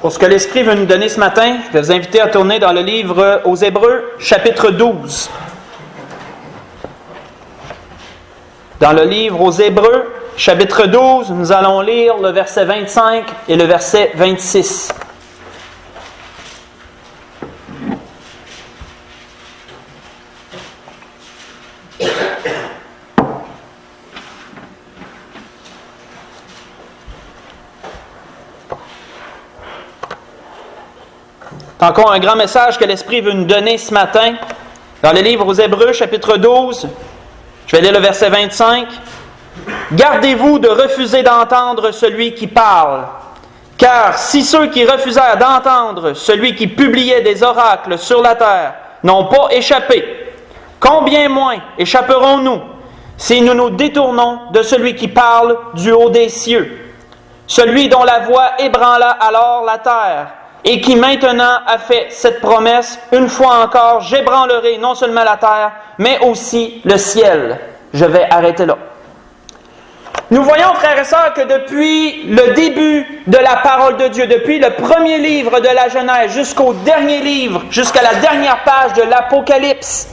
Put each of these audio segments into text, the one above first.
Pour ce que l'Esprit veut nous donner ce matin, je vais vous inviter à tourner dans le livre aux Hébreux, chapitre 12. Dans le livre aux Hébreux, chapitre 12, nous allons lire le verset 25 et le verset 26. Encore un grand message que l'Esprit veut nous donner ce matin. Dans le livre aux Hébreux, chapitre 12, je vais lire le verset 25. « Gardez-vous de refuser d'entendre celui qui parle, car si ceux qui refusèrent d'entendre celui qui publiait des oracles sur la terre n'ont pas échappé, combien moins échapperons-nous si nous nous détournons de celui qui parle du haut des cieux, celui dont la voix ébranla alors la terre, et qui maintenant a fait cette promesse, une fois encore, j'ébranlerai non seulement la terre, mais aussi le ciel. » Je vais arrêter là. Nous voyons, frères et sœurs, que depuis le début de la parole de Dieu, depuis le premier livre de la Genèse jusqu'au dernier livre, jusqu'à la dernière page de l'Apocalypse,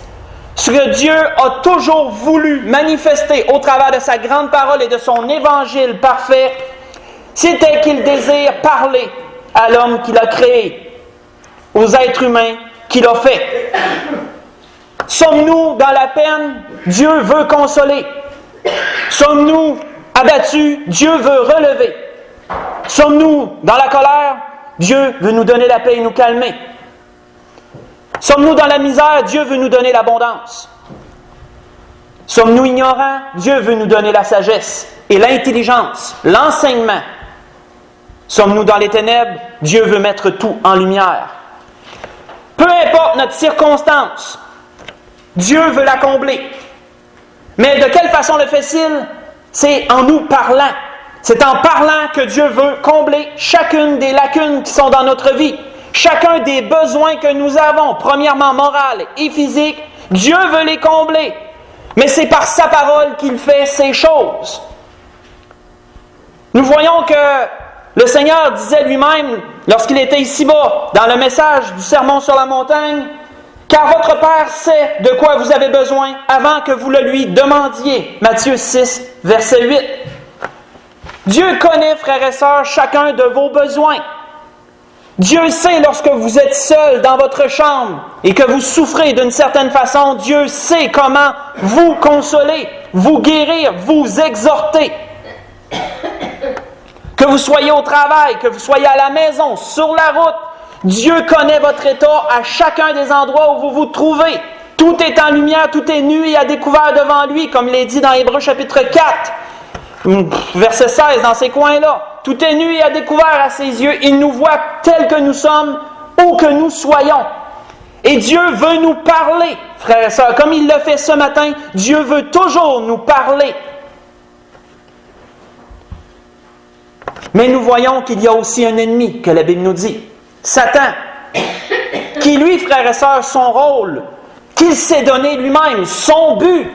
ce que Dieu a toujours voulu manifester au travers de sa grande parole et de son évangile parfait, c'était qu'il désire parler à l'homme qu'il a créé, aux êtres humains qu'il a fait. Sommes-nous dans la peine? Dieu veut consoler. Sommes-nous abattus? Dieu veut relever. Sommes-nous dans la colère? Dieu veut nous donner la paix et nous calmer. Sommes-nous dans la misère? Dieu veut nous donner l'abondance. Sommes-nous ignorants? Dieu veut nous donner la sagesse et l'intelligence, l'enseignement. Sommes-nous dans les ténèbres? Dieu veut mettre tout en lumière. Peu importe notre circonstance, Dieu veut la combler. Mais de quelle façon le fait-il? C'est en nous parlant. C'est en parlant que Dieu veut combler chacune des lacunes qui sont dans notre vie. Chacun des besoins que nous avons, premièrement moraux et physiques, Dieu veut les combler. Mais c'est par sa parole qu'il fait ces choses. Nous voyons que le Seigneur disait lui-même, lorsqu'il était ici-bas, dans le message du Sermon sur la montagne, « Car votre Père sait de quoi vous avez besoin avant que vous le lui demandiez. » Matthieu 6, verset 8. Dieu connaît, frères et sœurs, chacun de vos besoins. Dieu sait lorsque vous êtes seul dans votre chambre et que vous souffrez d'une certaine façon, Dieu sait comment vous consoler, vous guérir, vous exhorter. Que vous soyez au travail, que vous soyez à la maison, sur la route, Dieu connaît votre état à chacun des endroits où vous vous trouvez. Tout est en lumière, tout est nu et à découvert devant lui, comme il est dit dans Hébreux chapitre 4, verset 16, dans ces coins-là. Tout est nu et à découvert à ses yeux. Il nous voit tels que nous sommes, où que nous soyons. Et Dieu veut nous parler, frères et sœurs. Comme il le fait ce matin, Dieu veut toujours nous parler. Mais nous voyons qu'il y a aussi un ennemi, que la Bible nous dit, Satan, qui lui, frères et sœurs, son rôle, qu'il s'est donné lui-même, son but,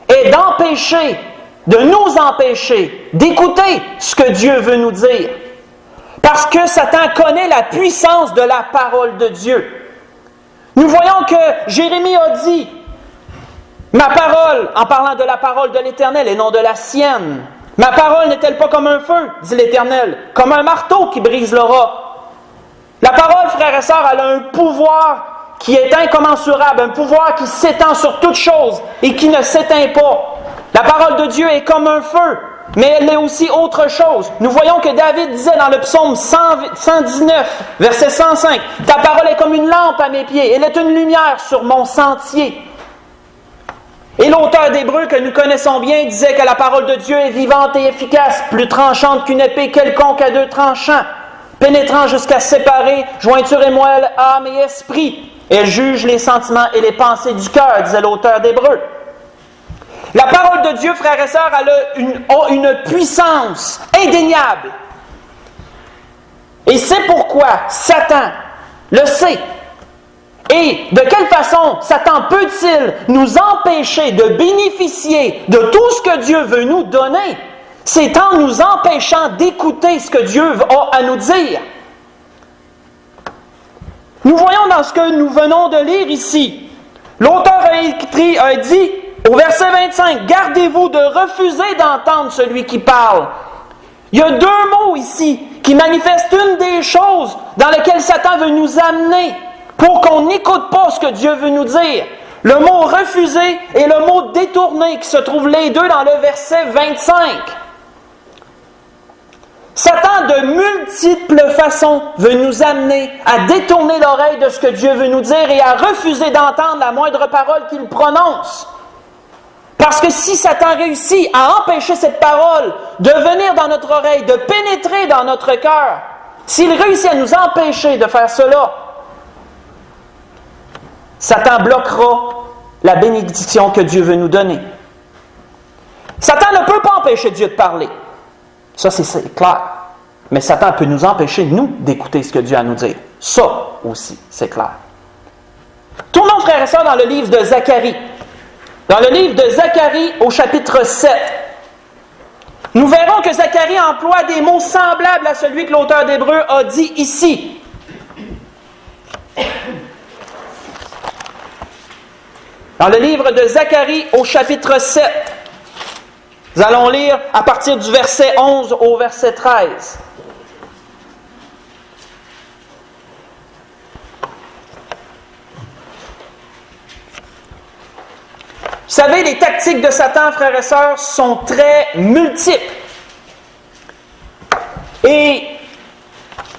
est d'empêcher, de nous empêcher d'écouter ce que Dieu veut nous dire. Parce que Satan connaît la puissance de la parole de Dieu. Nous voyons que Jérémie a dit, ma parole, en parlant de la parole de l'Éternel et non de la sienne, ma parole n'est-elle pas comme un feu, dit l'Éternel, comme un marteau qui brise le roc? La parole, frères et sœurs, elle a un pouvoir qui est incommensurable, un pouvoir qui s'étend sur toute chose et qui ne s'éteint pas. La parole de Dieu est comme un feu, mais elle est aussi autre chose. Nous voyons que David disait dans le psaume 119, verset 105, « Ta parole est comme une lampe à mes pieds, elle est une lumière sur mon sentier. » Et l'auteur d'Hébreux, que nous connaissons bien, disait que la parole de Dieu est vivante et efficace, plus tranchante qu'une épée quelconque à deux tranchants, pénétrant jusqu'à séparer jointure et moelle, âme et esprit. Elle juge les sentiments et les pensées du cœur, disait l'auteur d'Hébreux. La parole de Dieu, frères et sœurs, elle a une puissance indéniable. Et c'est pourquoi Satan le sait. Et de quelle façon Satan peut-il nous empêcher de bénéficier de tout ce que Dieu veut nous donner? C'est en nous empêchant d'écouter ce que Dieu a à nous dire. Nous voyons dans ce que nous venons de lire ici, l'auteur a dit au verset 25, « Gardez-vous de refuser d'entendre celui qui parle. » Il y a deux mots ici qui manifestent une des choses dans lesquelles Satan veut nous amener pour qu'on n'écoute pas ce que Dieu veut nous dire. Le mot « refuser » et le mot « détourner » qui se trouvent les deux dans le verset 25. Satan, de multiples façons, veut nous amener à détourner l'oreille de ce que Dieu veut nous dire et à refuser d'entendre la moindre parole qu'il prononce. Parce que si Satan réussit à empêcher cette parole de venir dans notre oreille, de pénétrer dans notre cœur, s'il réussit à nous empêcher de faire cela, Satan bloquera la bénédiction que Dieu veut nous donner. Satan ne peut pas empêcher Dieu de parler. Ça, c'est clair. Mais Satan peut nous empêcher, nous, d'écouter ce que Dieu a à nous dire. Ça aussi, c'est clair. Tournons, frères et sœurs, dans le livre de Zacharie. Dans le livre de Zacharie, au chapitre 7, nous verrons que Zacharie emploie des mots semblables à celui que l'auteur d'Hébreux a dit ici. Dans le livre de Zacharie, au chapitre 7, nous allons lire à partir du verset 11 au verset 13. Vous savez, les tactiques de Satan, frères et sœurs, sont très multiples. Et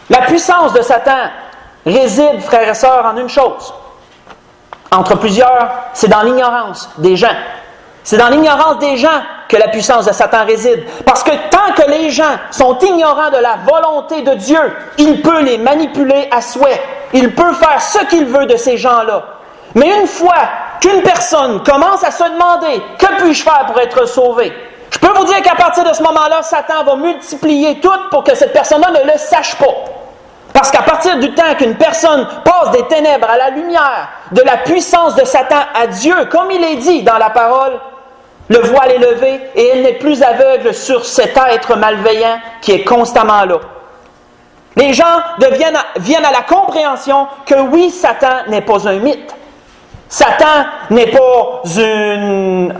la puissance de Satan réside, frères et sœurs, en une chose. Entre plusieurs, c'est dans l'ignorance des gens. C'est dans l'ignorance des gens que la puissance de Satan réside. Parce que tant que les gens sont ignorants de la volonté de Dieu, il peut les manipuler à souhait. Il peut faire ce qu'il veut de ces gens-là. Mais une fois qu'une personne commence à se demander « Que puis-je faire pour être sauvé? » Je peux vous dire qu'à partir de ce moment-là, Satan va multiplier tout pour que cette personne-là ne le sache pas. Parce qu'à partir du temps qu'une personne passe des ténèbres à la lumière de la puissance de Satan à Dieu, comme il est dit dans la parole, le voile est levé et elle n'est plus aveugle sur cet être malveillant qui est constamment là. Les gens viennent à la compréhension que oui, Satan n'est pas un mythe. Satan n'est pas une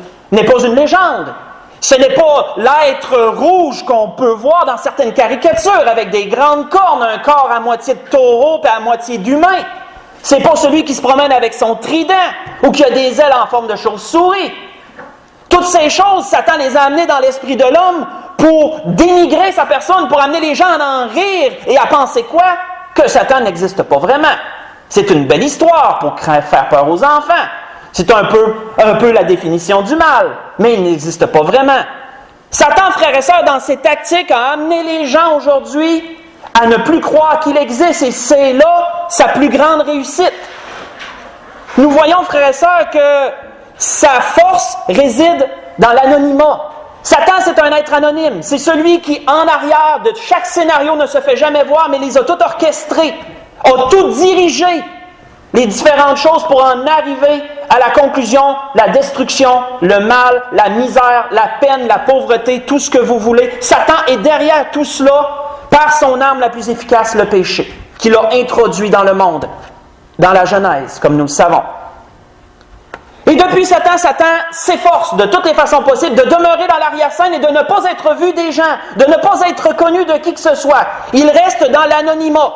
légende. Ce n'est pas l'être rouge qu'on peut voir dans certaines caricatures avec des grandes cornes, un corps à moitié de taureau et à moitié d'humain. C'est pas celui qui se promène avec son trident ou qui a des ailes en forme de chauve-souris. Toutes ces choses, Satan les a amenées dans l'esprit de l'homme pour dénigrer sa personne, pour amener les gens à en rire et à penser quoi? Que Satan n'existe pas vraiment. C'est une belle histoire pour faire peur aux enfants. C'est un peu la définition du mal, mais il n'existe pas vraiment. Satan, frères et sœurs, dans ses tactiques, a amené les gens aujourd'hui à ne plus croire qu'il existe, et c'est là sa plus grande réussite. Nous voyons, frères et sœurs, que sa force réside dans l'anonymat. Satan, c'est un être anonyme. C'est celui qui, en arrière de chaque scénario, ne se fait jamais voir, mais les a tout orchestrés, a tout dirigé, les différentes choses pour en arriver à la conclusion, la destruction, le mal, la misère, la peine, la pauvreté, tout ce que vous voulez. Satan est derrière tout cela par son arme la plus efficace, le péché, qu'il a introduit dans le monde, dans la Genèse, comme nous le savons. Et depuis Satan s'efforce de toutes les façons possibles de demeurer dans l'arrière-scène et de ne pas être vu des gens, de ne pas être connu de qui que ce soit. Il reste dans l'anonymat.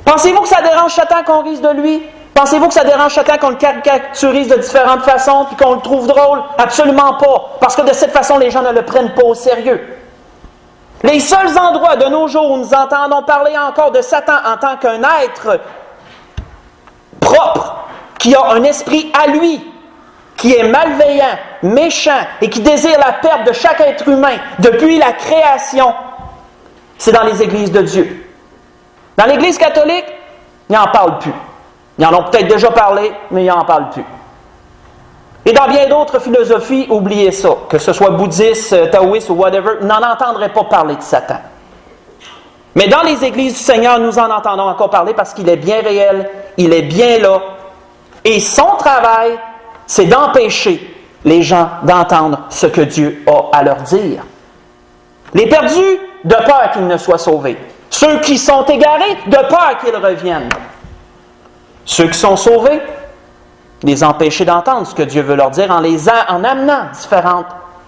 Pensez-vous que ça dérange Satan qu'on rise de lui? Pensez-vous que ça dérange Satan qu'on le caricaturise de différentes façons et qu'on le trouve drôle? Absolument pas. Parce que de cette façon, les gens ne le prennent pas au sérieux. Les seuls endroits de nos jours où nous entendons parler encore de Satan en tant qu'un être propre, qui a un esprit à lui, qui est malveillant, méchant et qui désire la perte de chaque être humain depuis la création, c'est dans les églises de Dieu. Dans l'Église catholique, ils n'en parlent plus. Ils en ont peut-être déjà parlé, mais ils n'en parlent plus. Et dans bien d'autres philosophies, oubliez ça. Que ce soit bouddhiste, taoïste ou whatever, n'en entendrez pas parler de Satan. Mais dans les églises du Seigneur, nous en entendons encore parler parce qu'il est bien réel, il est bien là. Et son travail, c'est d'empêcher les gens d'entendre ce que Dieu a à leur dire. Les perdus, de peur qu'ils ne soient sauvés. Ceux qui sont égarés, de peur qu'ils reviennent. Ceux qui sont sauvés, les empêcher d'entendre ce que Dieu veut leur dire en amenant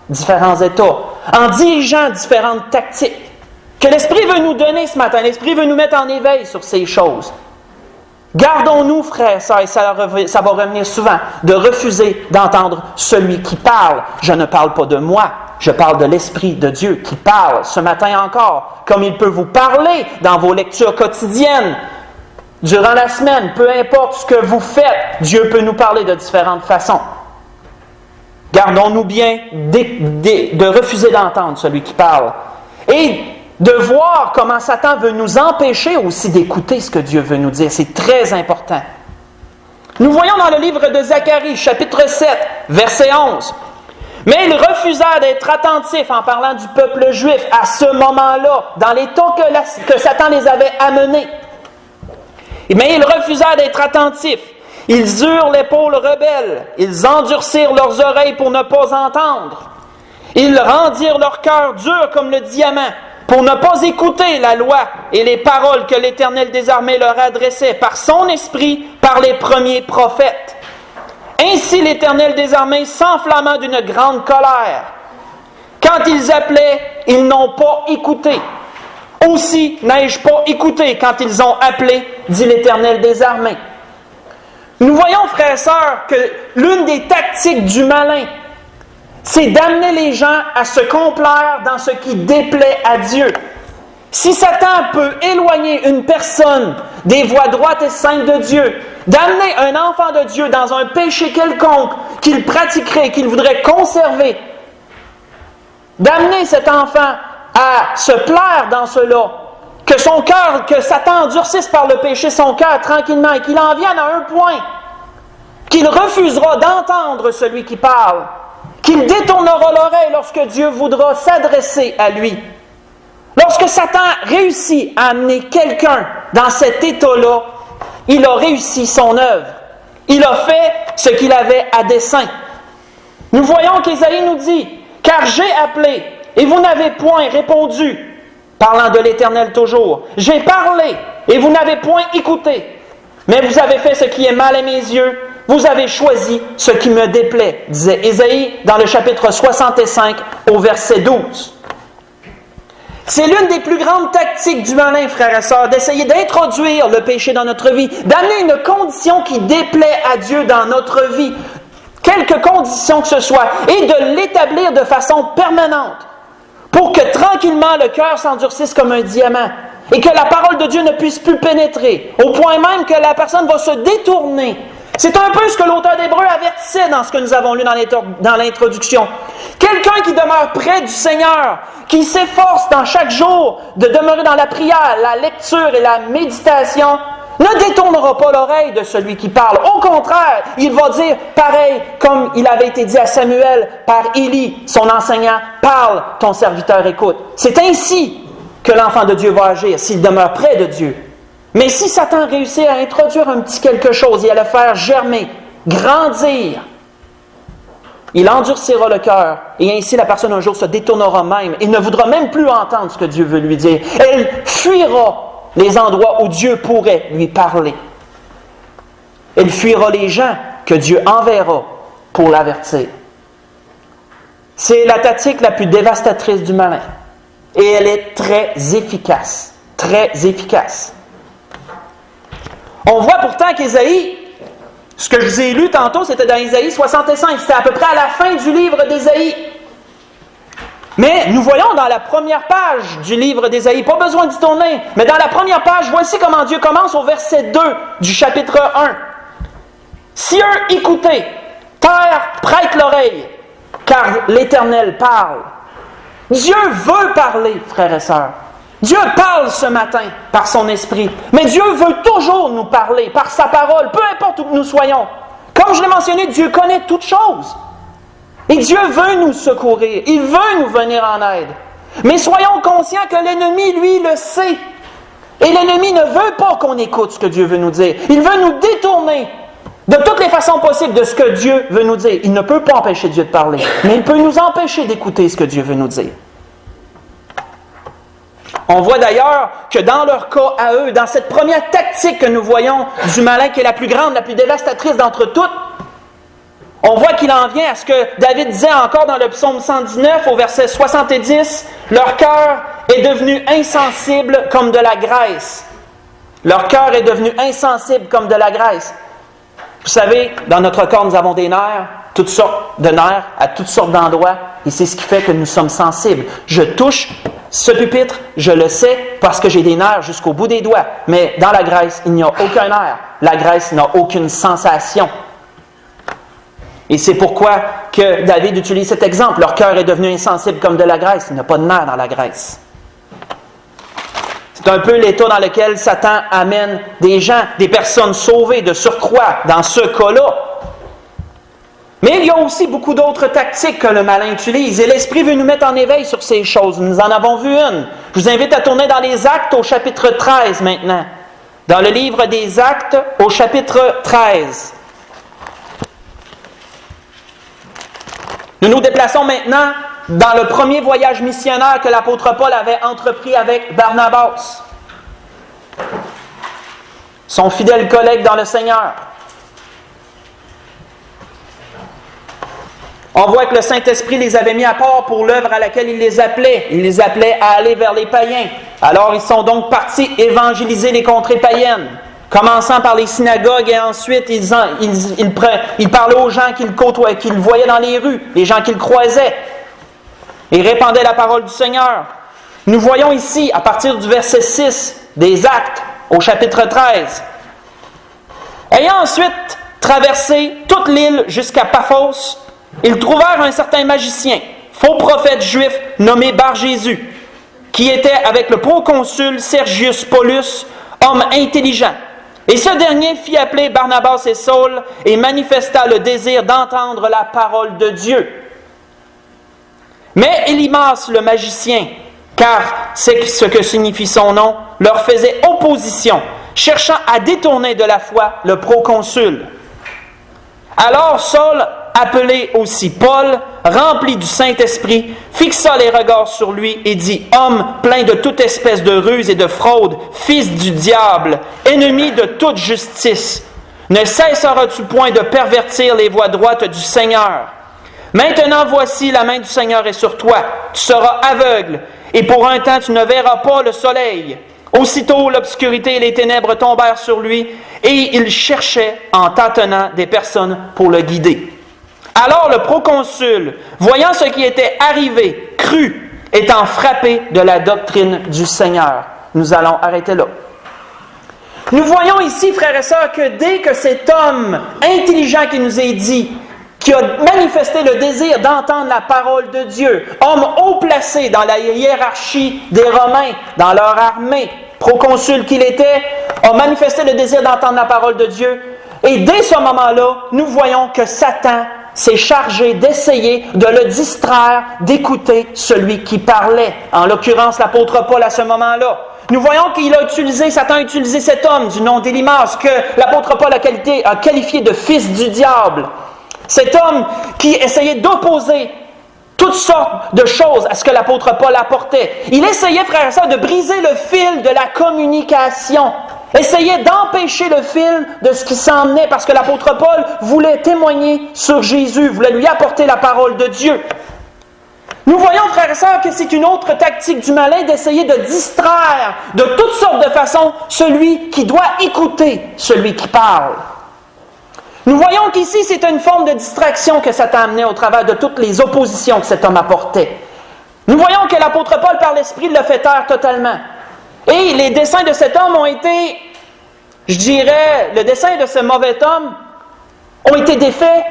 différents états, en dirigeant différentes tactiques que l'Esprit veut nous donner ce matin. L'Esprit veut nous mettre en éveil sur ces choses. Gardons-nous, frères et sœurs, et ça va revenir souvent, de refuser d'entendre celui qui parle. Je ne parle pas de moi, je parle de l'Esprit de Dieu qui parle ce matin encore, comme il peut vous parler dans vos lectures quotidiennes. Durant la semaine, peu importe ce que vous faites, Dieu peut nous parler de différentes façons. Gardons-nous bien de refuser d'entendre celui qui parle. Et de voir comment Satan veut nous empêcher aussi d'écouter ce que Dieu veut nous dire. C'est très important. Nous voyons dans le livre de Zacharie, chapitre 7, verset 11. « Mais ils refusèrent d'être attentifs en parlant du peuple juif à ce moment-là, dans l'état que Satan les avait amenés. Mais ils refusèrent d'être attentifs. Ils eurent l'épaule rebelle. Ils endurcirent leurs oreilles pour ne pas entendre. Ils rendirent leur cœur dur comme le diamant, pour ne pas écouter la loi et les paroles que l'Éternel des armées leur adressait par son esprit, par les premiers prophètes. Ainsi l'Éternel des armées s'enflamma d'une grande colère. Quand ils appelaient, ils n'ont pas écouté. Aussi n'ai-je pas écouté quand ils ont appelé, dit l'Éternel des armées. » Nous voyons, frères et sœurs, que l'une des tactiques du malin, c'est d'amener les gens à se complaire dans ce qui déplaît à Dieu. Si Satan peut éloigner une personne des voies droites et saintes de Dieu, d'amener un enfant de Dieu dans un péché quelconque qu'il pratiquerait, qu'il voudrait conserver, d'amener cet enfant à se plaire dans cela, que son cœur, que Satan endurcisse par le péché son cœur tranquillement et qu'il en vienne à un point qu'il refusera d'entendre celui qui parle, qu'il détournera l'oreille lorsque Dieu voudra s'adresser à lui. Lorsque Satan réussit à amener quelqu'un dans cet état-là, il a réussi son œuvre. Il a fait ce qu'il avait à dessein. Nous voyons qu'Ésaïe nous dit « Car j'ai appelé, et vous n'avez point répondu. » Parlant de l'Éternel toujours. « J'ai parlé, et vous n'avez point écouté. Mais vous avez fait ce qui est mal à mes yeux. Vous avez choisi ce qui me déplaît. » disait Ésaïe dans le chapitre 65 au verset 12. C'est l'une des plus grandes tactiques du malin, frères et sœurs, d'essayer d'introduire le péché dans notre vie, d'amener une condition qui déplaît à Dieu dans notre vie, quelque condition que ce soit, et de l'établir de façon permanente, pour que tranquillement le cœur s'endurcisse comme un diamant, et que la parole de Dieu ne puisse plus pénétrer, au point même que la personne va se détourner. C'est un peu ce que l'auteur d'Hébreux avertissait dans ce que nous avons lu dans l'introduction. Quelqu'un qui demeure près du Seigneur, qui s'efforce dans chaque jour de demeurer dans la prière, la lecture et la méditation, ne détournera pas l'oreille de celui qui parle. Au contraire, il va dire, pareil comme il avait été dit à Samuel par Élie, son enseignant, « Parle, ton serviteur écoute. » C'est ainsi que l'enfant de Dieu va agir s'il demeure près de Dieu. Mais si Satan réussit à introduire un petit quelque chose et à le faire germer, grandir, il endurcira le cœur et ainsi la personne un jour se détournera même et ne voudra même plus entendre ce que Dieu veut lui dire. Elle fuira les endroits où Dieu pourrait lui parler. Elle fuira les gens que Dieu enverra pour l'avertir. C'est la tactique la plus dévastatrice du malin. Et elle est très efficace. Très efficace. On voit pourtant qu'Ésaïe, ce que je vous ai lu tantôt, c'était dans Ésaïe 65. C'était à peu près à la fin du livre d'Ésaïe. Mais nous voyons dans la première page du livre d'Ésaïe, pas besoin d'y tourner, mais dans la première page, voici comment Dieu commence au verset 2 du chapitre 1. « Si eux écoutez, terre prête l'oreille, car l'Éternel parle. » Dieu veut parler, frères et sœurs. Dieu parle ce matin par son esprit, mais Dieu veut toujours nous parler par sa parole, peu importe où nous soyons. Comme je l'ai mentionné, Dieu connaît toutes choses. Et Dieu veut nous secourir, il veut nous venir en aide. Mais soyons conscients que l'ennemi, lui, le sait. Et l'ennemi ne veut pas qu'on écoute ce que Dieu veut nous dire. Il veut nous détourner de toutes les façons possibles de ce que Dieu veut nous dire. Il ne peut pas empêcher Dieu de parler, mais il peut nous empêcher d'écouter ce que Dieu veut nous dire. On voit d'ailleurs que dans leur cas à eux, dans cette première tactique que nous voyons du malin qui est la plus grande, la plus dévastatrice d'entre toutes, on voit qu'il en vient à ce que David disait encore dans le psaume 119 au verset 70, « Leur cœur est devenu insensible comme de la graisse. » Leur cœur est devenu insensible comme de la graisse. Vous savez, dans notre corps, nous avons des nerfs, toutes sortes de nerfs, à toutes sortes d'endroits, et c'est ce qui fait que nous sommes sensibles. Je touche ce pupitre, je le sais, parce que j'ai des nerfs jusqu'au bout des doigts, mais dans la graisse, il n'y a aucun nerf. La graisse n'a aucune sensation. Et c'est pourquoi que David utilise cet exemple. Leur cœur est devenu insensible comme de la graisse. Il n'y a pas de nerfs dans la graisse. C'est un peu l'état dans lequel Satan amène des gens, des personnes sauvées de surcroît, dans ce cas-là. Mais il y a aussi beaucoup d'autres tactiques que le malin utilise. Et l'Esprit veut nous mettre en éveil sur ces choses. Nous en avons vu une. Je vous invite à tourner dans les Actes au chapitre 13 maintenant. Dans le livre des Actes au chapitre 13. Nous nous déplaçons maintenant dans le premier voyage missionnaire que l'apôtre Paul avait entrepris avec Barnabas, son fidèle collègue dans le Seigneur. On voit que le Saint-Esprit les avait mis à part pour l'œuvre à laquelle il les appelait. Il les appelait à aller vers les païens. Alors ils sont donc partis évangéliser les contrées païennes, commençant par les synagogues et ensuite ils parlaient aux gens qu'ils voyaient dans les rues, les gens qu'ils croisaient. Ils répandaient la parole du Seigneur. Nous voyons ici, à partir du verset 6 des Actes, au chapitre 13, ayant ensuite traversé toute l'île jusqu'à Paphos, ils trouvèrent un certain magicien, faux prophète juif nommé Bar-Jésus, qui était avec le proconsul Sergius Paulus, homme intelligent. Et ce dernier fit appeler Barnabas et Saul et manifesta le désir d'entendre la parole de Dieu. Mais Élymas, le magicien, car c'est ce que signifie son nom, leur faisait opposition, cherchant à détourner de la foi le proconsul. Alors Saul, appelé aussi Paul, rempli du Saint-Esprit, fixa les regards sur lui et dit « Homme plein de toute espèce de ruse et de fraude, fils du diable, ennemi de toute justice, ne cesseras-tu point de pervertir les voies droites du Seigneur? Maintenant voici, la main du Seigneur est sur toi, tu seras aveugle, et pour un temps tu ne verras pas le soleil. » Aussitôt l'obscurité et les ténèbres tombèrent sur lui, et il cherchait en tâtonnant des personnes pour le guider. Alors le proconsul, voyant ce qui était arrivé, crut, étant frappé de la doctrine du Seigneur. Nous allons arrêter là. Nous voyons ici, frères et sœurs, que dès que cet homme intelligent qui nous est dit, qui a manifesté le désir d'entendre la parole de Dieu, homme haut placé dans la hiérarchie des Romains, dans leur armée, proconsul qu'il était, a manifesté le désir d'entendre la parole de Dieu. Et dès ce moment-là, nous voyons que Satan s'est chargé d'essayer de le distraire, d'écouter celui qui parlait. En l'occurrence, l'apôtre Paul à ce moment-là. Nous voyons Satan a utilisé cet homme du nom d'Élymas, que l'apôtre Paul a qualifié de fils du diable. Cet homme qui essayait d'opposer toutes sortes de choses à ce que l'apôtre Paul apportait. Il essayait, frères et sœurs, de briser le fil de la communication. Essayait d'empêcher le fil de ce qui s'en venait, parce que l'apôtre Paul voulait témoigner sur Jésus, voulait lui apporter la parole de Dieu. Nous voyons, frères et sœurs, que c'est une autre tactique du malin d'essayer de distraire de toutes sortes de façons celui qui doit écouter celui qui parle. Nous voyons qu'ici, c'est une forme de distraction que Satan amenait au travers de toutes les oppositions que cet homme apportait. Nous voyons que l'apôtre Paul, par l'Esprit, le fait taire totalement. Et les desseins de cet homme ont été, je dirais, le dessein de ce mauvais homme ont été défaits.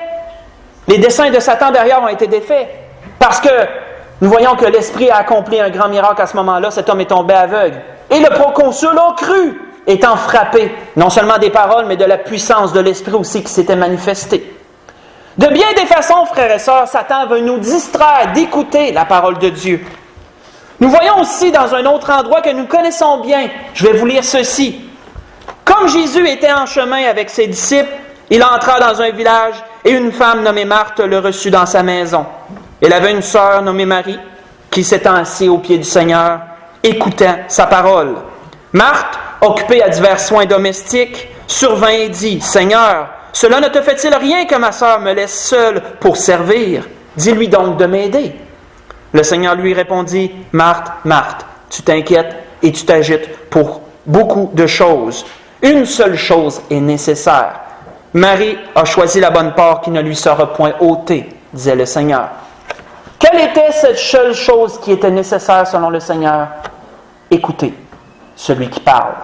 Les desseins de Satan derrière ont été défaits. Parce que nous voyons que l'Esprit a accompli un grand miracle à ce moment-là. Cet homme est tombé aveugle. Et le proconsul a cru, étant frappé, non seulement des paroles, mais de la puissance de l'Esprit aussi qui s'était manifestée. De bien des façons, frères et sœurs, Satan veut nous distraire d'écouter la parole de Dieu. Nous voyons aussi dans un autre endroit que nous connaissons bien. Je vais vous lire ceci. Comme Jésus était en chemin avec ses disciples, il entra dans un village et une femme nommée Marthe le reçut dans sa maison. Elle avait une sœur nommée Marie qui s'étant assise aux pieds du Seigneur écoutant sa parole. Marthe, occupée à divers soins domestiques, survint et dit, « Seigneur, cela ne te fait-il rien que ma sœur me laisse seule pour servir? Dis-lui donc de m'aider. » Le Seigneur lui répondit, « Marthe, Marthe, tu t'inquiètes et tu t'agites pour beaucoup de choses. Une seule chose est nécessaire. Marie a choisi la bonne part qui ne lui sera point ôtée, disait le Seigneur. » Quelle était cette seule chose qui était nécessaire selon le Seigneur? Écoutez celui qui parle.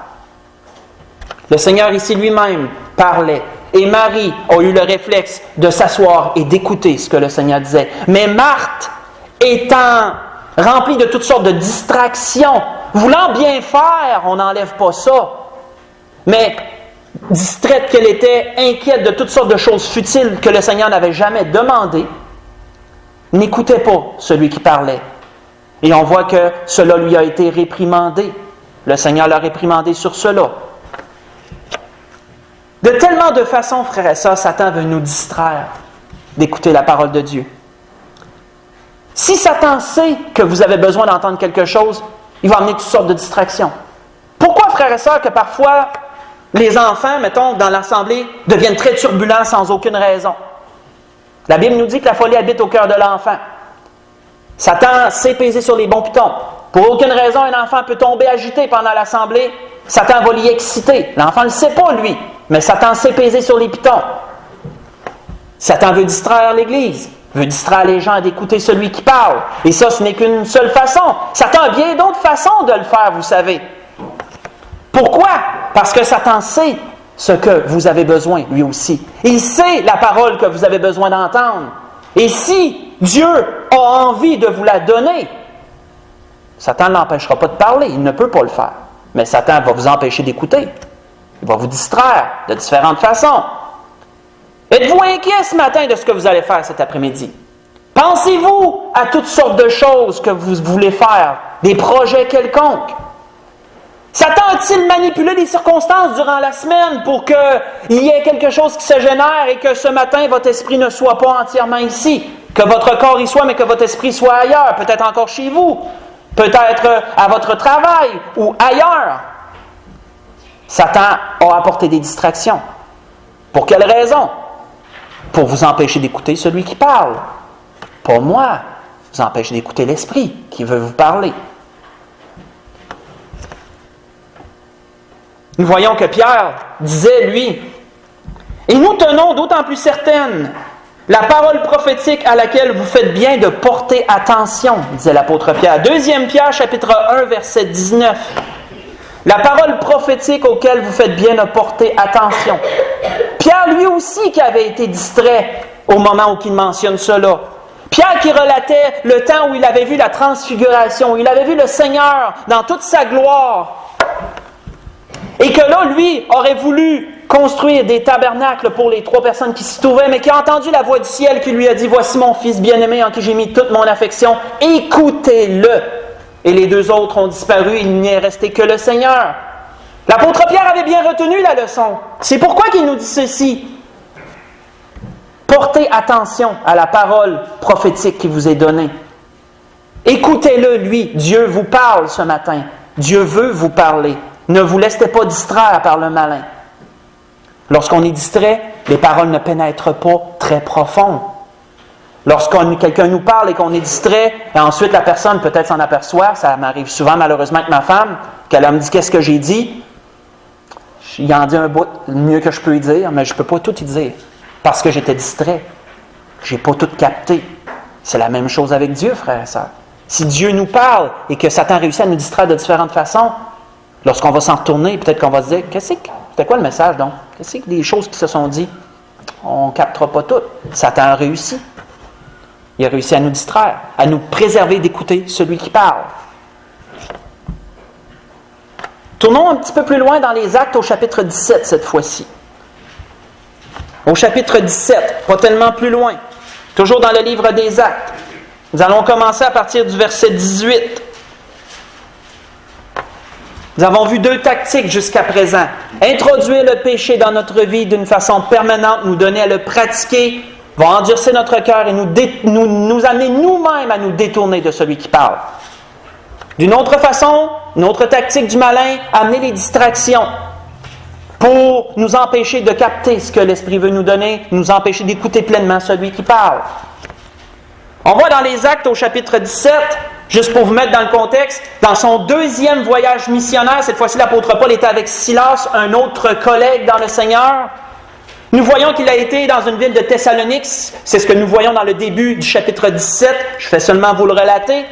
Le Seigneur ici lui-même parlait. Et Marie a eu le réflexe de s'asseoir et d'écouter ce que le Seigneur disait. Mais Marthe, étant remplie de toutes sortes de distractions, voulant bien faire, on n'enlève pas ça, mais distraite qu'elle était, inquiète de toutes sortes de choses futiles que le Seigneur n'avait jamais demandées, n'écoutait pas celui qui parlait. Et on voit que cela lui a été réprimandé. Le Seigneur l'a réprimandé sur cela. De tellement de façons, frères et sœurs, Satan veut nous distraire d'écouter la parole de Dieu. Si Satan sait que vous avez besoin d'entendre quelque chose, il va amener toutes sortes de distractions. Pourquoi, frères et sœurs, que parfois les enfants, mettons, dans l'assemblée, deviennent très turbulents sans aucune raison? La Bible nous dit que la folie habite au cœur de l'enfant. Satan sait peser sur les bons pitons. Pour aucune raison, un enfant peut tomber agité pendant l'assemblée. Satan va l'y exciter. L'enfant ne le sait pas, lui, mais Satan sait peser sur les pitons. Satan veut distraire l'Église, veut distraire les gens d'écouter celui qui parle. Et ça, ce n'est qu'une seule façon. Satan a bien d'autres façons de le faire, vous savez. Pourquoi? Parce que Satan sait ce que vous avez besoin, lui aussi. Il sait la parole que vous avez besoin d'entendre. Et si Dieu a envie de vous la donner, Satan ne l'empêchera pas de parler, il ne peut pas le faire. Mais Satan va vous empêcher d'écouter. Il va vous distraire de différentes façons. Êtes-vous inquiet ce matin de ce que vous allez faire cet après-midi? Pensez-vous à toutes sortes de choses que vous voulez faire, des projets quelconques? Satan a-t-il manipulé les circonstances durant la semaine pour qu'il y ait quelque chose qui se génère et que ce matin, votre esprit ne soit pas entièrement ici? Que votre corps y soit, mais que votre esprit soit ailleurs, peut-être encore chez vous, peut-être à votre travail ou ailleurs. Satan a apporté des distractions. Pour quelle raison? Pour vous empêcher d'écouter celui qui parle. Pas moi. Vous empêcher d'écouter l'Esprit qui veut vous parler. Nous voyons que Pierre disait, lui, « Et nous tenons d'autant plus certaine la parole prophétique à laquelle vous faites bien de porter attention, disait l'apôtre Pierre. 2 Pierre, chapitre 1, verset 19. La parole prophétique auquel vous faites bien de porter attention. Pierre, lui aussi, qui avait été distrait au moment où il mentionne cela. Pierre qui relatait le temps où il avait vu la transfiguration, où il avait vu le Seigneur dans toute sa gloire. Et que là, lui, aurait voulu construire des tabernacles pour les 3 personnes qui s'y trouvaient, mais qui a entendu la voix du ciel qui lui a dit « Voici mon fils bien-aimé en qui j'ai mis toute mon affection, écoutez-le ». Et les 2 autres ont disparu, il n'y est resté que le Seigneur. L'apôtre Pierre avait bien retenu la leçon. C'est pourquoi il nous dit ceci. Portez attention à la parole prophétique qui vous est donnée. Écoutez-le, lui. Dieu vous parle ce matin. Dieu veut vous parler. Ne vous laissez pas distraire par le malin. Lorsqu'on est distrait, les paroles ne pénètrent pas très profond. Quelqu'un nous parle et qu'on est distrait, et ensuite la personne peut-être s'en aperçoit, ça m'arrive souvent malheureusement avec ma femme, qu'elle me dit « Qu'est-ce que j'ai dit? » Il en dit un bout, le mieux que je peux y dire, mais je ne peux pas tout y dire, parce que j'étais distrait. Je n'ai pas tout capté. C'est la même chose avec Dieu, frères et sœurs. Si Dieu nous parle et que Satan réussit à nous distraire de différentes façons, lorsqu'on va s'en retourner, peut-être qu'on va se dire « C'était quoi le message donc? Qu'est-ce que des choses qui se sont dites? » On ne captera pas tout. Satan a réussi. Il a réussi à nous distraire, à nous préserver d'écouter celui qui parle. Tournons un petit peu plus loin dans les Actes au chapitre 17 cette fois-ci. Au chapitre 17, pas tellement plus loin. Toujours dans le livre des Actes. Nous allons commencer à partir du verset 18. Nous avons vu 2 tactiques jusqu'à présent. Introduire le péché dans notre vie d'une façon permanente, nous donner à le pratiquer, va endurcir notre cœur et nous amener nous-mêmes à nous détourner de celui qui parle. D'une autre façon, une autre tactique du malin, amener les distractions pour nous empêcher de capter ce que l'Esprit veut nous donner, nous empêcher d'écouter pleinement celui qui parle. On voit dans les Actes au chapitre 17, juste pour vous mettre dans le contexte, dans son deuxième voyage missionnaire, cette fois-ci l'apôtre Paul était avec Silas, un autre collègue dans le Seigneur. Nous voyons qu'il a été dans une ville de Thessalonique, c'est ce que nous voyons dans le début du chapitre 17, je fais seulement vous le relater,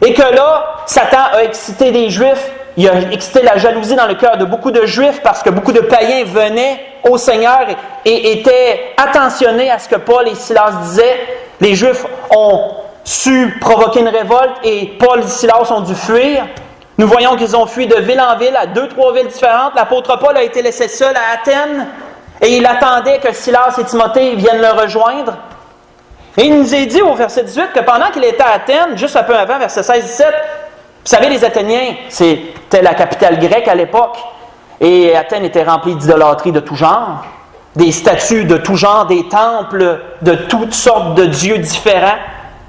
et que là, Satan a excité des Juifs, il a excité la jalousie dans le cœur de beaucoup de Juifs parce que beaucoup de païens venaient au Seigneur et étaient attentionnés à ce que Paul et Silas disaient. Les Juifs ont su provoquer une révolte et Paul et Silas ont dû fuir. Nous voyons qu'ils ont fui de ville en ville, à 2-3 villes différentes. L'apôtre Paul a été laissé seul à Athènes et il attendait que Silas et Timothée viennent le rejoindre. Et il nous est dit au verset 18 que pendant qu'il était à Athènes, juste un peu avant, verset 16-17, vous savez, les Athéniens, c'était la capitale grecque à l'époque, et Athènes était remplie d'idolâtrie de tout genre, des statues de tout genre, des temples de toutes sortes de dieux différents.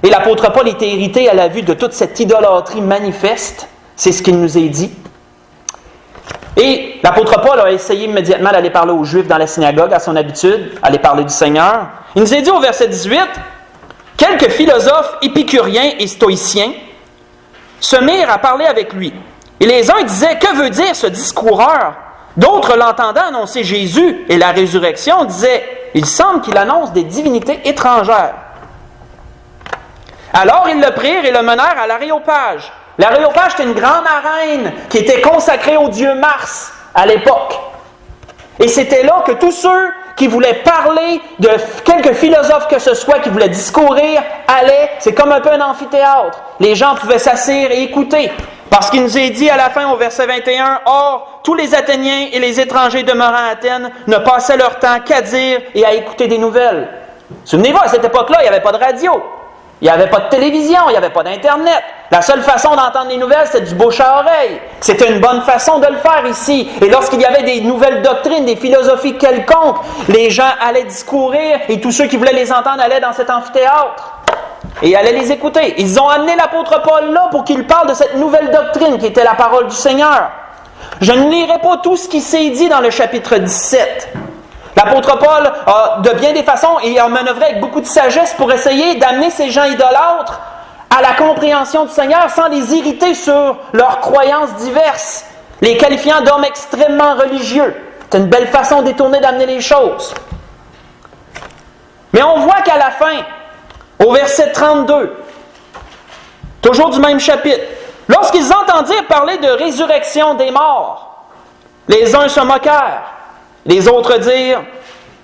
Et l'apôtre Paul était irrité à la vue de toute cette idolâtrie manifeste, c'est ce qu'il nous est dit. Et l'apôtre Paul a essayé immédiatement d'aller parler aux Juifs dans la synagogue, à son habitude, aller parler du Seigneur. Il nous est dit au verset 18, « Quelques philosophes épicuriens et stoïciens se mirent à parler avec lui. Et les uns disaient, « Que veut dire ce discoureur ?» D'autres, l'entendant annoncer Jésus et la résurrection, disaient, « Il semble qu'il annonce des divinités étrangères. » Alors ils le prirent et le menèrent à l'Aréopage. L'Aréopage, c'était une grande arène qui était consacrée au dieu Mars à l'époque. Et c'était là que tous ceux qui voulaient parler de quelques philosophes que ce soit, qui voulaient discourir, allaient. C'est comme un peu un amphithéâtre. Les gens pouvaient s'asseoir et écouter. Parce qu'il nous est dit à la fin au verset 21, « Or, tous les Athéniens et les étrangers demeurant à Athènes ne passaient leur temps qu'à dire et à écouter des nouvelles. » Souvenez-vous, à cette époque-là, il n'y avait pas de radio. Il n'y avait pas de télévision, il n'y avait pas d'Internet. La seule façon d'entendre les nouvelles, c'était du bouche à oreille. C'était une bonne façon de le faire ici. Et lorsqu'il y avait des nouvelles doctrines, des philosophies quelconques, les gens allaient discourir et tous ceux qui voulaient les entendre allaient dans cet amphithéâtre et allaient les écouter. Ils ont amené l'apôtre Paul là pour qu'il parle de cette nouvelle doctrine qui était la parole du Seigneur. Je ne lirai pas tout ce qui s'est dit dans le chapitre 17. L'apôtre Paul a, de bien des façons, et a manœuvré avec beaucoup de sagesse pour essayer d'amener ces gens idolâtres à la compréhension du Seigneur sans les irriter sur leurs croyances diverses, les qualifiant d'hommes extrêmement religieux. C'est une belle façon détournée d'amener les choses. Mais on voit qu'à la fin, au verset 32, toujours du même chapitre, lorsqu'ils entendirent parler de résurrection des morts, les uns se moquèrent, les autres dirent,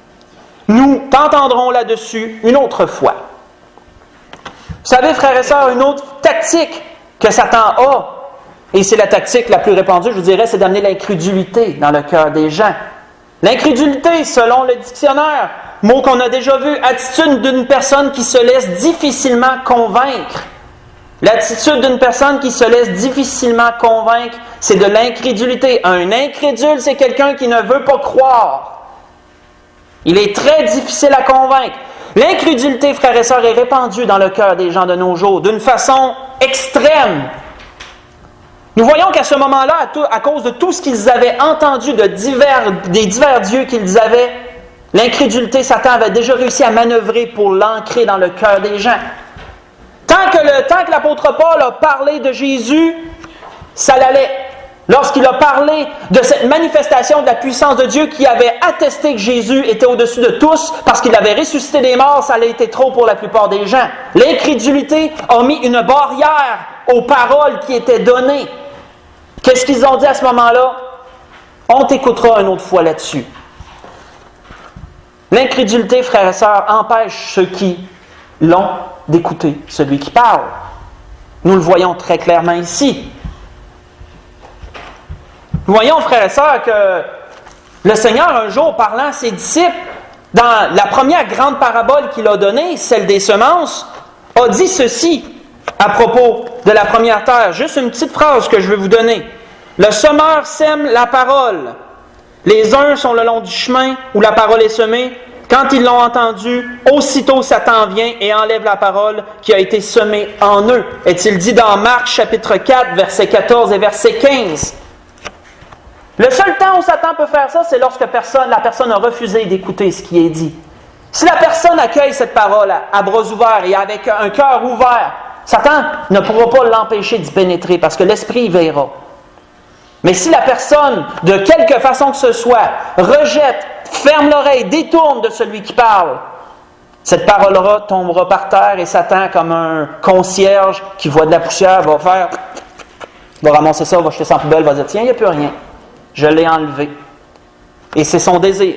« Nous t'entendrons là-dessus une autre fois. » Vous savez, frères et sœurs, une autre tactique que Satan a, et c'est la tactique la plus répandue, je vous dirais, c'est d'amener l'incrédulité dans le cœur des gens. L'incrédulité, selon le dictionnaire, mot qu'on a déjà vu, attitude d'une personne qui se laisse difficilement convaincre. L'attitude d'une personne qui se laisse difficilement convaincre, c'est de l'incrédulité. Un incrédule, c'est quelqu'un qui ne veut pas croire. Il est très difficile à convaincre. L'incrédulité, frères et sœurs, est répandue dans le cœur des gens de nos jours d'une façon extrême. Nous voyons qu'à ce moment-là, à cause de tout ce qu'ils avaient entendu des divers dieux qu'ils avaient, l'incrédulité, Satan avait déjà réussi à manœuvrer pour l'ancrer dans le cœur des gens. Tant que l'apôtre Paul a parlé de Jésus, ça l'allait. Lorsqu'il a parlé de cette manifestation de la puissance de Dieu qui avait attesté que Jésus était au-dessus de tous parce qu'il avait ressuscité des morts, ça allait été trop pour la plupart des gens. L'incrédulité a mis une barrière aux paroles qui étaient données. Qu'est-ce qu'ils ont dit à ce moment-là? On t'écoutera une autre fois là-dessus. L'incrédulité, frères et sœurs, empêche ceux qui l'ont d'écouter celui qui parle. Nous le voyons très clairement ici. Nous voyons, frères et sœurs, que le Seigneur, un jour, parlant à ses disciples, dans la première grande parabole qu'il a donnée, celle des semences, a dit ceci à propos de la première terre. Juste une petite phrase que je vais vous donner. Le semeur sème la parole. Les uns sont le long du chemin où la parole est semée, Quand ils l'ont entendu, aussitôt Satan vient et enlève la parole qui a été semée en eux. Est-il dit dans Marc chapitre 4, versets 14 et verset 15. Le seul temps où Satan peut faire ça, c'est lorsque la personne a refusé d'écouter ce qui est dit. Si la personne accueille cette parole à bras ouverts et avec un cœur ouvert, Satan ne pourra pas l'empêcher d'y pénétrer parce que l'esprit verra. Mais si la personne, de quelque façon que ce soit, rejette, ferme l'oreille, détourne de celui qui parle, cette parole-là tombera par terre et Satan, comme un concierge qui voit de la poussière, va ramasser ça, va jeter ça en poubelle, va dire « Tiens, il n'y a plus rien. Je l'ai enlevé. » Et c'est son désir.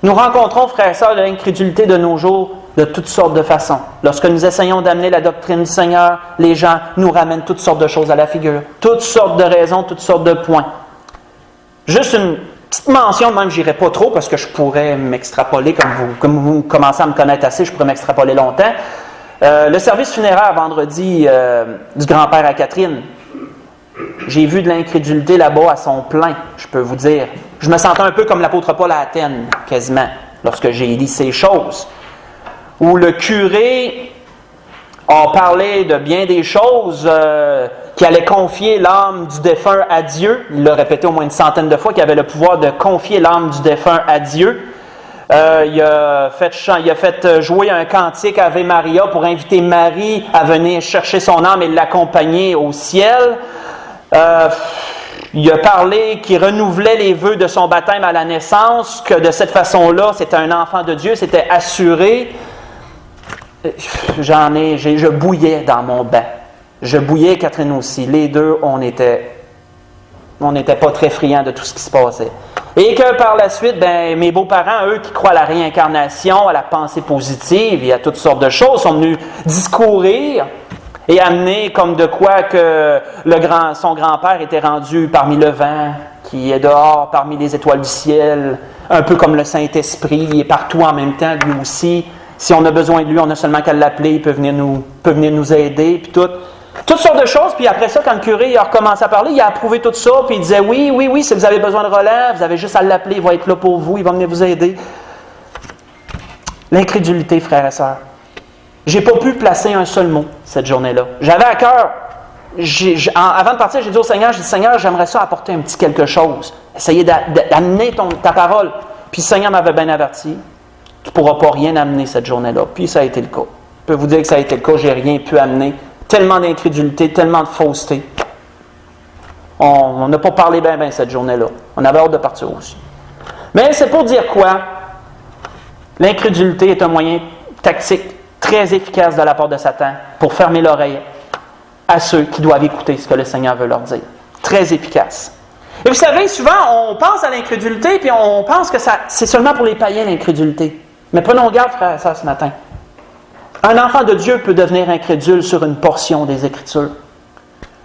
Nous rencontrons, frères et sœurs, l'incrédulité de nos jours de toutes sortes de façons. Lorsque nous essayons d'amener la doctrine du Seigneur, les gens nous ramènent toutes sortes de choses à la figure. Toutes sortes de raisons, toutes sortes de points. Juste une petite mention, même je n'irai pas trop parce que je pourrais m'extrapoler, comme vous commencez à me connaître assez, je pourrais m'extrapoler longtemps. Le service funéraire vendredi du grand-père à Catherine, j'ai vu de l'incrédulité là-bas à son plein, je peux vous dire. Je me sentais un peu comme l'apôtre Paul à Athènes, quasiment, lorsque j'ai dit ces choses. Où le curé a parlé de bien des choses qui allaient confier l'âme du défunt à Dieu. Il l'a répété au moins une centaine de fois qu'il avait le pouvoir de confier l'âme du défunt à Dieu. Il a fait jouer un cantique Ave Maria pour inviter Marie à venir chercher son âme et l'accompagner au ciel. Il a parlé qu'il renouvelait les vœux de son baptême à la naissance, que de cette façon-là, c'était un enfant de Dieu, c'était assuré. Je bouillais dans mon bain. Je bouillais, Catherine aussi. Les deux, on n'était pas très friands de tout ce qui se passait. Et que par la suite, mes beaux-parents, eux, qui croient à la réincarnation, à la pensée positive et à toutes sortes de choses, sont venus discourir et amener comme de quoi que son grand-père était rendu parmi le vent, qui est dehors, parmi les étoiles du ciel, un peu comme le Saint-Esprit, il est partout en même temps, lui aussi. Si on a besoin de lui, on n'a seulement qu'à l'appeler, il peut venir nous aider, puis toutes sortes de choses. Puis après ça, quand le curé a recommencé à parler, il a approuvé tout ça, puis il disait oui, si vous avez besoin de relève, vous avez juste à l'appeler, il va être là pour vous, il va venir vous aider. L'incrédulité, frères et sœurs. J'ai pas pu placer un seul mot cette journée-là. J'avais à cœur, avant de partir, j'ai dit au Seigneur, Seigneur, j'aimerais ça apporter un petit quelque chose. Essayer d'amener ta parole. Puis le Seigneur m'avait bien averti. Tu ne pourras pas rien amener cette journée-là. Puis ça a été le cas. Je peux vous dire que ça a été le cas, j'ai rien pu amener. Tellement d'incrédulité, tellement de fausseté. On n'a pas parlé bien cette journée-là. On avait hâte de partir aussi. Mais c'est pour dire quoi? L'incrédulité est un moyen tactique très efficace de la part de Satan pour fermer l'oreille à ceux qui doivent écouter ce que le Seigneur veut leur dire. Très efficace. Et vous savez, souvent, on pense à l'incrédulité, puis on pense que c'est seulement pour les païens, l'incrédulité. Mais prenons garde, frères et sœurs, ce matin. Un enfant de Dieu peut devenir incrédule sur une portion des Écritures.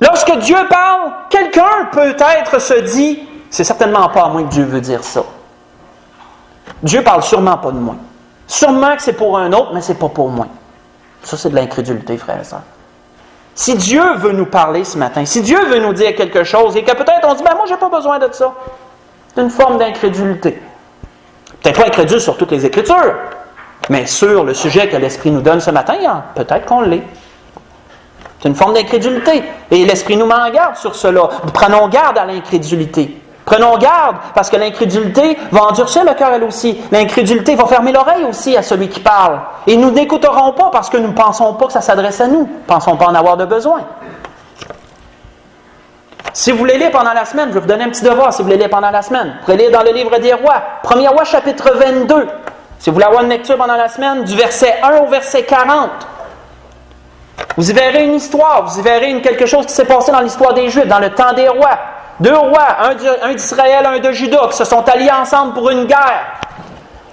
Lorsque Dieu parle, quelqu'un peut-être se dit, c'est certainement pas à moi que Dieu veut dire ça. Dieu parle sûrement pas de moi. Sûrement que c'est pour un autre, mais c'est pas pour moi. Ça, c'est de l'incrédulité, frères et sœurs. Si Dieu veut nous parler ce matin, si Dieu veut nous dire quelque chose, et que peut-être on dit, moi, j'ai pas besoin de ça. C'est une forme d'incrédulité. Peut-être pas incrédule sur toutes les Écritures, mais sur le sujet que l'Esprit nous donne ce matin, peut-être qu'on l'est. C'est une forme d'incrédulité. Et l'Esprit nous met en garde sur cela. Prenons garde à l'incrédulité. Prenons garde, parce que l'incrédulité va endurcir le cœur elle aussi. L'incrédulité va fermer l'oreille aussi à celui qui parle. Et nous n'écouterons pas parce que nous ne pensons pas que ça s'adresse à nous. Nous ne pensons pas en avoir de besoin. Si vous voulez lire pendant la semaine, je vais vous donner un petit devoir si vous voulez lire pendant la semaine. Vous pouvez lire dans le livre des Rois, 1er Roi chapitre 22. Si vous voulez avoir une lecture pendant la semaine, du verset 1 au verset 40. Vous y verrez une histoire, vous y verrez quelque chose qui s'est passé dans l'histoire des Juifs, dans le temps des rois. 2 rois, un d'Israël, un de Juda, qui se sont alliés ensemble pour une guerre.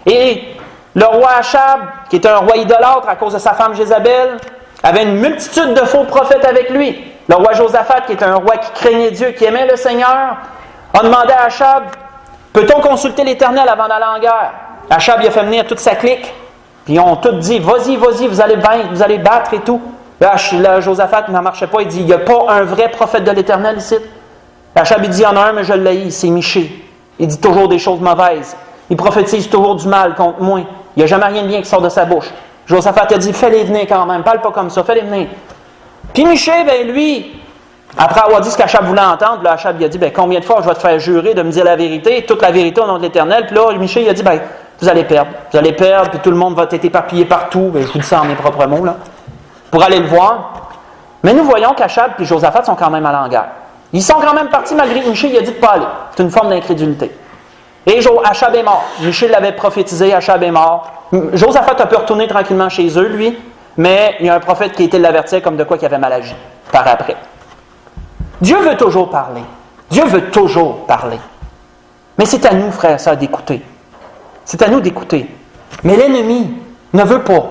Et le roi Achab, qui est un roi idolâtre à cause de sa femme Jézabel, avait une multitude de faux prophètes avec lui. Le roi Josaphat, qui est un roi qui craignait Dieu, qui aimait le Seigneur, a demandé à Achab, peut-on consulter l'Éternel avant d'aller en guerre? Achab, il a fait venir toute sa clique, puis ils ont tous dit, vas-y, vous allez vaincre, vous allez battre et tout. Là, Josaphat ne marchait pas, il dit, il n'y a pas un vrai prophète de l'Éternel ici. Achab, il dit, il y en a un, mais je l'ai, c'est Miché. Il dit toujours des choses mauvaises. Il prophétise toujours du mal contre moi. Il n'y a jamais rien de bien qui sort de sa bouche. Josaphat a dit, fais-les venir quand même, parle pas comme ça, fais-les venir. Puis Michée, lui, après avoir dit ce qu'Achab voulait entendre, là, Achab il a dit, combien de fois je vais te faire jurer de me dire la vérité, toute la vérité au nom de l'Éternel. Puis là, Michée il a dit, vous allez perdre, puis tout le monde va être éparpillé partout. Je vous dis ça en mes propres mots, là, pour aller le voir. Mais nous voyons qu'Achab et Josaphat sont quand même allés en guerre. Ils sont quand même partis malgré que Michée il a dit de ne pas aller. C'est une forme d'incrédulité. Et Achab est mort. Michée l'avait prophétisé, Achab est mort. Josaphat a pu retourner tranquillement chez eux, lui, mais il y a un prophète qui a été l'avertir comme de quoi il avait mal agi par après. Dieu veut toujours parler. Dieu veut toujours parler. Mais c'est à nous, frères et sœurs, d'écouter. C'est à nous d'écouter. Mais l'ennemi ne veut pas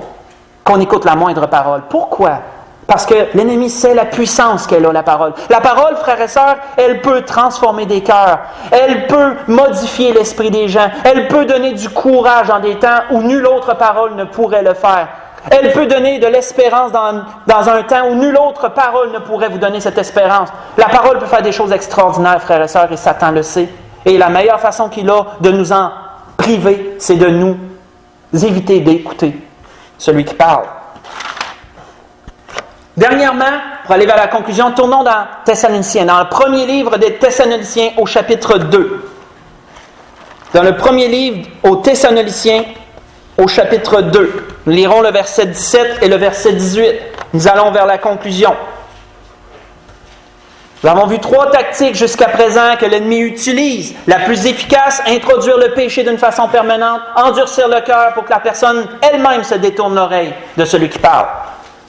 qu'on écoute la moindre parole. Pourquoi? Parce que l'ennemi sait la puissance qu'elle a, la parole. La parole, frères et sœurs, elle peut transformer des cœurs. Elle peut modifier l'esprit des gens. Elle peut donner du courage dans des temps où nulle autre parole ne pourrait le faire. Elle peut donner de l'espérance dans un temps où nulle autre parole ne pourrait vous donner cette espérance. La parole peut faire des choses extraordinaires, frères et sœurs, et Satan le sait. Et la meilleure façon qu'il a de nous en priver, c'est de nous éviter d'écouter celui qui parle. Dernièrement, pour aller vers la conclusion, tournons dans Thessaloniciens, dans le premier livre des Thessaloniciens au chapitre 2. Dans le premier livre aux Thessaloniciens au chapitre 2. Nous lirons le verset 17 et le verset 18. Nous allons vers la conclusion. Nous avons vu 3 tactiques jusqu'à présent que l'ennemi utilise. La plus efficace, introduire le péché d'une façon permanente, endurcir le cœur pour que la personne elle-même se détourne l'oreille de celui qui parle.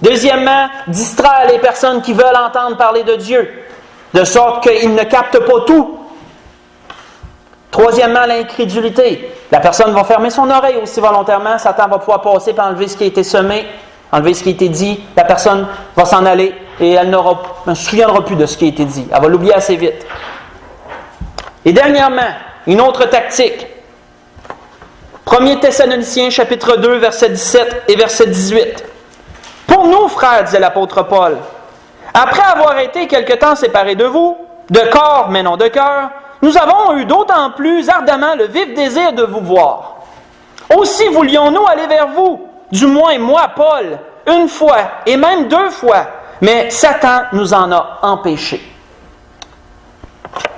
Deuxièmement, distraire les personnes qui veulent entendre parler de Dieu, de sorte qu'ils ne captent pas tout. Troisièmement, l'incrédulité. La personne va fermer son oreille aussi volontairement. Satan va pouvoir passer et enlever ce qui a été semé, enlever ce qui a été dit. La personne va s'en aller et elle ne se souviendra plus de ce qui a été dit. Elle va l'oublier assez vite. Et dernièrement, une autre tactique. 1 Thessaloniciens, chapitre 2, verset 17 et verset 18. Pour nous, frères, disait l'apôtre Paul, après avoir été quelque temps séparés de vous, de corps mais non de cœur, nous avons eu d'autant plus ardemment le vif désir de vous voir. Aussi voulions-nous aller vers vous, du moins moi, Paul, une fois et même 2 fois, mais Satan nous en a empêchés.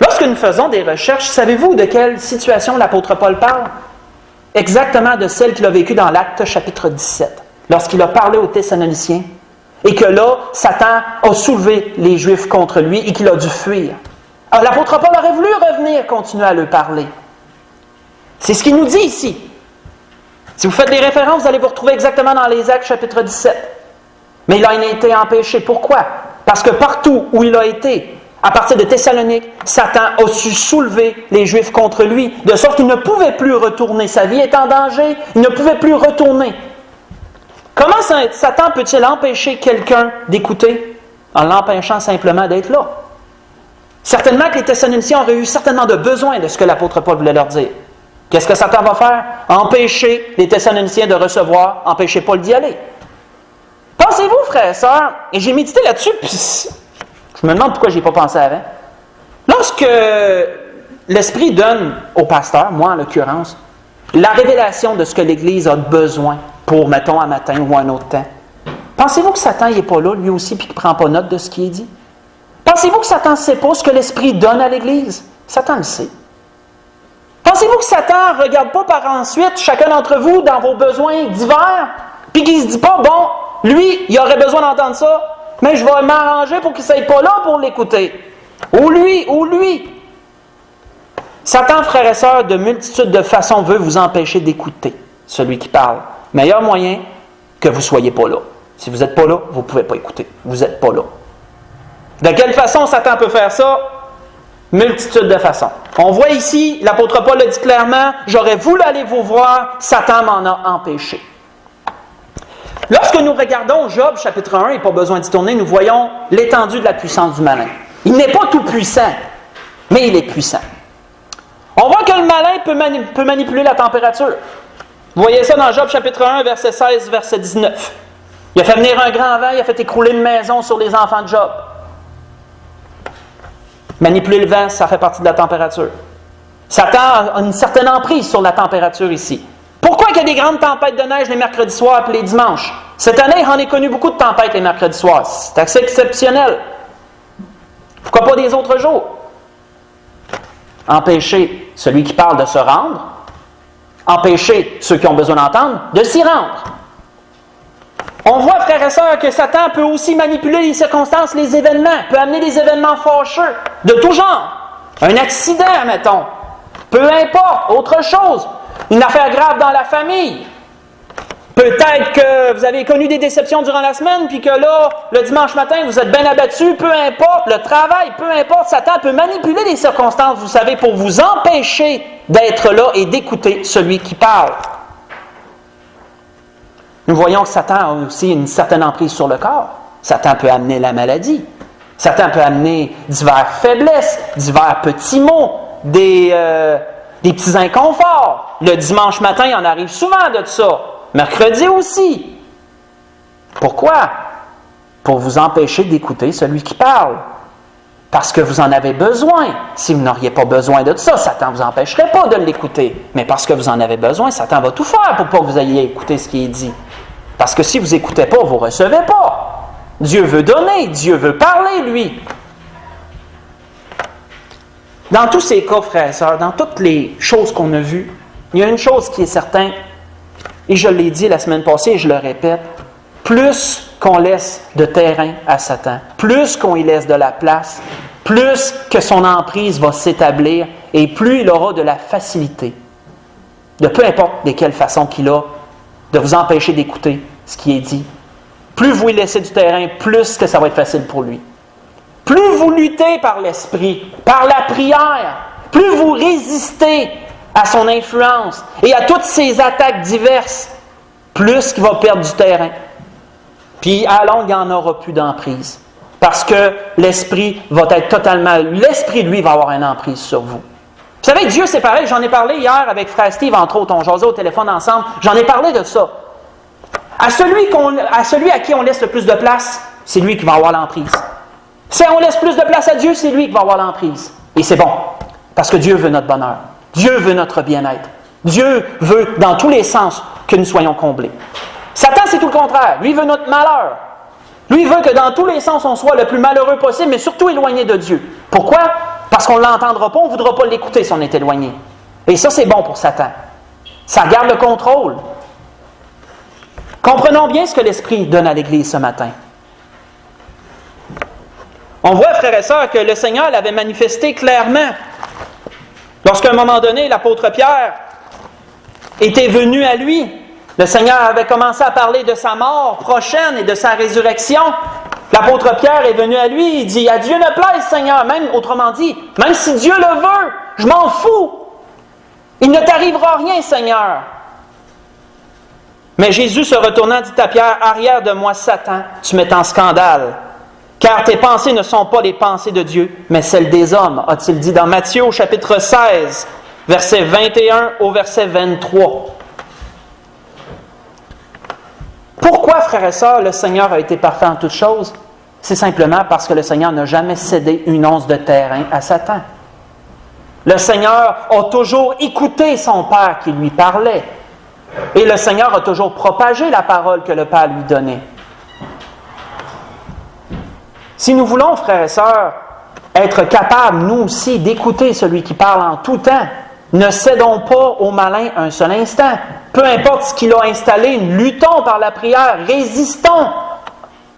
Lorsque nous faisons des recherches, savez-vous de quelle situation l'apôtre Paul parle? Exactement de celle qu'il a vécue dans l'Acte chapitre 17. Lorsqu'il a parlé aux Thessaloniciens, et que là, Satan a soulevé les Juifs contre lui et qu'il a dû fuir. Alors, l'apôtre Paul aurait voulu revenir, continuer à leur parler. C'est ce qu'il nous dit ici. Si vous faites les références, vous allez vous retrouver exactement dans les Actes chapitre 17. Mais il a été empêché. Pourquoi? Parce que partout où il a été, à partir de Thessalonique, Satan a su soulever les Juifs contre lui, de sorte qu'il ne pouvait plus retourner. Sa vie est en danger, il ne pouvait plus retourner. Comment Satan peut-il empêcher quelqu'un d'écouter? En l'empêchant simplement d'être là. Certainement que les Thessaloniciens auraient eu certainement de besoin de ce que l'apôtre Paul voulait leur dire. Qu'est-ce que Satan va faire? Empêcher les Thessaloniciens de recevoir, empêcher Paul d'y aller. Pensez-vous, frères et sœurs, et j'ai médité là-dessus, puis je me demande pourquoi je n'y ai pas pensé avant. Lorsque l'Esprit donne au pasteur, moi en l'occurrence, la révélation de ce que l'Église a besoin pour, mettons, un matin ou un autre temps, pensez-vous que Satan n'est pas là, lui aussi, puis qu'il ne prend pas note de ce qui est dit? Pensez-vous que Satan ne sait pas ce que l'Esprit donne à l'Église? Satan le sait. Pensez-vous que Satan ne regarde pas par ensuite chacun d'entre vous dans vos besoins divers, puis qu'il ne se dit pas, bon, lui, il aurait besoin d'entendre ça, mais je vais m'arranger pour qu'il ne soit pas là pour l'écouter. Ou lui. Satan, frères et sœurs, de multitudes de façons veut vous empêcher d'écouter celui qui parle. Meilleur moyen que vous ne soyez pas là. Si vous n'êtes pas là, vous ne pouvez pas écouter. Vous n'êtes pas là. De quelle façon Satan peut faire ça? Multitude de façons. On voit ici, l'apôtre Paul le dit clairement, j'aurais voulu aller vous voir, Satan m'en a empêché. Lorsque nous regardons Job chapitre 1, et pas besoin d'y tourner, nous voyons l'étendue de la puissance du malin. Il n'est pas tout puissant, mais il est puissant. On voit que le malin peut manipuler la température. Vous voyez ça dans Job chapitre 1, verset 16, verset 19. Il a fait venir un grand vent, il a fait écrouler une maison sur les enfants de Job. Manipuler le vent, ça fait partie de la température. Satan a une certaine emprise sur la température ici. Pourquoi il y a des grandes tempêtes de neige les mercredis soirs et les dimanches? Cette année, j'en ai connu beaucoup de tempêtes les mercredis soirs. C'est assez exceptionnel. Pourquoi pas des autres jours? Empêcher celui qui parle de se rendre. Empêcher ceux qui ont besoin d'entendre de s'y rendre. On voit, frères et sœurs, que Satan peut aussi manipuler les circonstances, les événements, peut amener des événements fâcheux, de tout genre. Un accident, mettons. Peu importe, autre chose. Une affaire grave dans la famille. Peut-être que vous avez connu des déceptions durant la semaine, puis que là, le dimanche matin, vous êtes bien abattu. Peu importe, le travail, peu importe, Satan peut manipuler les circonstances, vous savez, pour vous empêcher d'être là et d'écouter celui qui parle. Nous voyons que Satan a aussi une certaine emprise sur le corps. Satan peut amener la maladie. Satan peut amener diverses faiblesses, divers petits maux, des petits inconforts. Le dimanche matin, il en arrive souvent de ça. Mercredi aussi. Pourquoi? Pour vous empêcher d'écouter celui qui parle. Parce que vous en avez besoin. Si vous n'auriez pas besoin de ça, Satan ne vous empêcherait pas de l'écouter. Mais parce que vous en avez besoin, Satan va tout faire pour pas que vous ayez écouté ce qui est dit. Parce que si vous n'écoutez pas, vous ne recevez pas. Dieu veut donner, Dieu veut parler, lui. Dans tous ces cas, frères et sœurs, dans toutes les choses qu'on a vues, il y a une chose qui est certaine, et je l'ai dit la semaine passée et je le répète, plus qu'on laisse de terrain à Satan, plus qu'on y laisse de la place, plus que son emprise va s'établir et plus il aura de la facilité, de peu importe de quelle façon qu'il a, de vous empêcher d'écouter ce qui est dit. Plus vous lui laissez du terrain, plus que ça va être facile pour lui. Plus vous luttez par l'esprit, par la prière, plus vous résistez à son influence et à toutes ses attaques diverses, plus qu'il va perdre du terrain. Puis à la longue, il n'y en aura plus d'emprise. Parce que l'esprit va être totalement... L'esprit, lui, va avoir une emprise sur vous. Vous savez, Dieu, c'est pareil. J'en ai parlé hier avec Frère Steve, entre autres. On jasait au téléphone ensemble. J'en ai parlé de ça. À celui à qui on laisse le plus de place, c'est lui qui va avoir l'emprise. Si on laisse plus de place à Dieu, c'est lui qui va avoir l'emprise. Et c'est bon. Parce que Dieu veut notre bonheur. Dieu veut notre bien-être. Dieu veut, dans tous les sens, que nous soyons comblés. Satan, c'est tout le contraire. Lui, il veut notre malheur. Lui, il veut que dans tous les sens, on soit le plus malheureux possible, mais surtout éloigné de Dieu. Pourquoi? Parce qu'on ne l'entendra pas, on ne voudra pas l'écouter si on est éloigné. Et ça, c'est bon pour Satan. Ça garde le contrôle. Comprenons bien ce que l'Esprit donne à l'Église ce matin. On voit, frères et sœurs, que le Seigneur l'avait manifesté clairement. Lorsqu'à un moment donné, l'apôtre Pierre était venu à lui, le Seigneur avait commencé à parler de sa mort prochaine et de sa résurrection. L'apôtre Pierre est venu à lui, il dit « À Dieu ne plaise, Seigneur », même autrement dit, même si Dieu le veut, je m'en fous. Il ne t'arrivera rien, Seigneur. Mais Jésus se retournant dit à Pierre « Arrière de moi, Satan, tu m'es en scandale. Car tes pensées ne sont pas les pensées de Dieu, mais celles des hommes, a-t-il dit dans Matthieu au chapitre 16, verset 21 au verset 23. Pourquoi, frères et sœurs, le Seigneur a été parfait en toutes choses? C'est simplement parce que le Seigneur n'a jamais cédé une once de terrain à Satan. Le Seigneur a toujours écouté son Père qui lui parlait. Et le Seigneur a toujours propagé la parole que le Père lui donnait. Si nous voulons, frères et sœurs, être capables, nous aussi, d'écouter celui qui parle en tout temps, ne cédons pas au malin un seul instant. Peu importe ce qu'il a installé, luttons par la prière, résistons.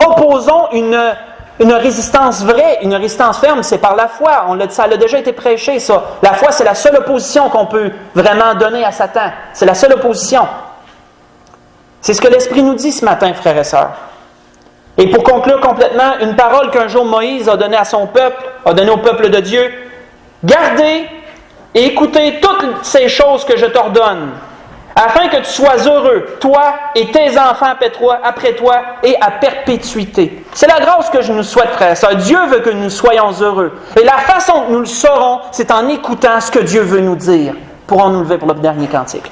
Opposons une résistance vraie, une résistance ferme, c'est par la foi. Ça a déjà été prêché, ça. La foi, c'est la seule opposition qu'on peut vraiment donner à Satan. C'est la seule opposition. C'est ce que l'Esprit nous dit ce matin, frères et sœurs. Et pour conclure complètement, une parole qu'un jour Moïse a donnée à son peuple, a donnée au peuple de Dieu. Gardez et écoutez toutes ces choses que je t'ordonne, afin que tu sois heureux, toi et tes enfants après toi, et à perpétuité. C'est la grâce que je nous souhaite, frères et sœurs. Dieu veut que nous soyons heureux. Et la façon que nous le saurons, c'est en écoutant ce que Dieu veut nous dire. Pourrons-nous lever pour le dernier cantique?